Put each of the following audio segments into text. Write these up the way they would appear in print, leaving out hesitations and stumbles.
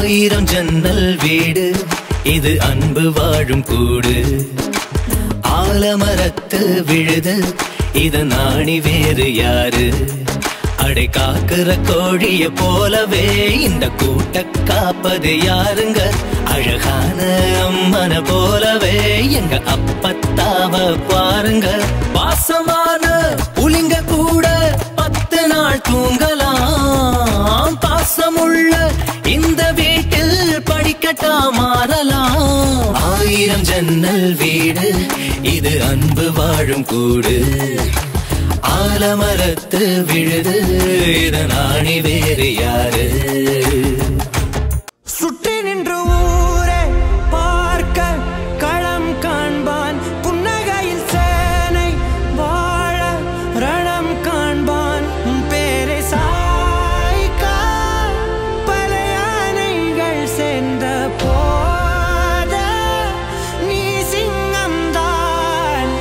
ஆயிரம் ஜன்னல் வீடு இது அன்பு வாழும் கூடு ஆலமரத்து விழுது இது நாணி வேறு யாரு அடை காக்குற கோழிய போலவே இந்த கூட்ட காப்பது யாருங்க அழகான அம்மன போலவே எங்க அப்பத்தாவ பாருங்க பாசமான புலிங்க கூட 10 நாள் தூங்கலாம் பாசமுள்ள இந்த வீட்டில் படிக்கட்டா மாறலாம் ஆயிரம் ஜன்னல் வீடு இது அன்பு வாழும் கூடு ஆலமரத்து விழுது இதனாணி வேறு யாரு சுற்றி நின்று ஊரே பார்க்க களம் காண்பான் புன்னகையில் சேனை வாழ ரணம் காண்பான் பேரை சாய்க்கா பல யானைகள் சேர்ந்த போத நீ சிங்கம்தான்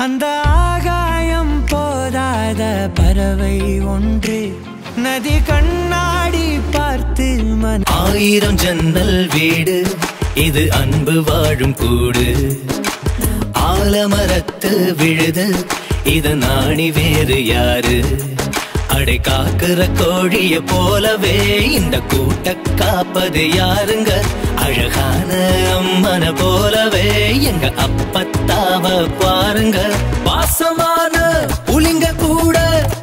அந்த ஆகாயம் போதாத பறவை ஒன்று நதி கண்ணாடி பார்த்து ஆயிரம் ஜன்னல் வீடு இது அன்பு வாழும் கூடு ஆலமரத்து விழுது இது நாணி வேறு யாரு அடை காக்குற கோழிய போலவே இந்த கூட்ட காப்பது யாருங்க அழகான அம்மன போலவே எங்க அப்பத்தாவ பாருங்க பாசமான புலிங்க கூட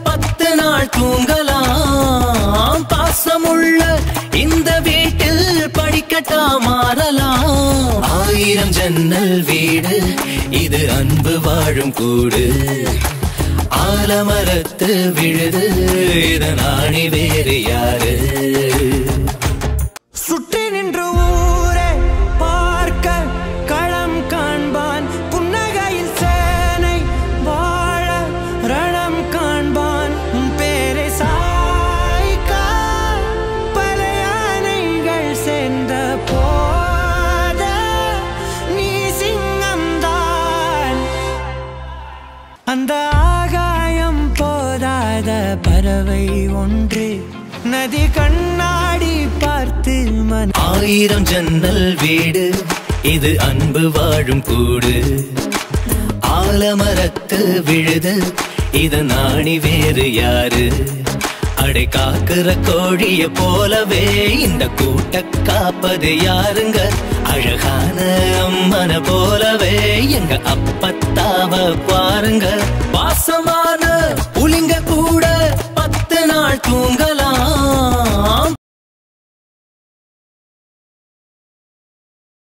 10 நாள் தூங்கலாம் பாசமுள்ள இந்த வீட்டில் படிக்கட்டா மாறலாம் ஆயிரம் ஜன்னல் வீடு இது அன்பு வாழும் கூடு ஆலமரத்து விழுது இதனாணி வேறு யாரு சுற்றி நின்று ஊரே பார்க்க களம் காண்பான் புன்னகையில் சேனை வாழ ரணம் காண்பான் பேரை சாய்க்கா பல யானைகள் சேர்ந்த போத நீ சிங்கம்தான் அந்த ஆகாயம் போதாத பறவை ஒன்று நதி கண்ணாடி பார்த்து ஆயிரம் ஜன்னல் வீடு இது அன்பு வாழும் கூடு ஆலமரத்து விழுது இது நாணி வேறு யாரு அடை காக்குற கோழிய போலவே இந்த கூட்ட காப்பது யாருங்க அழகான அம்மன போலவே எங்க அப்பத்தாவ பாருங்க பாசமான புலிங்க கூட 10 நாள் தூங்கலாம்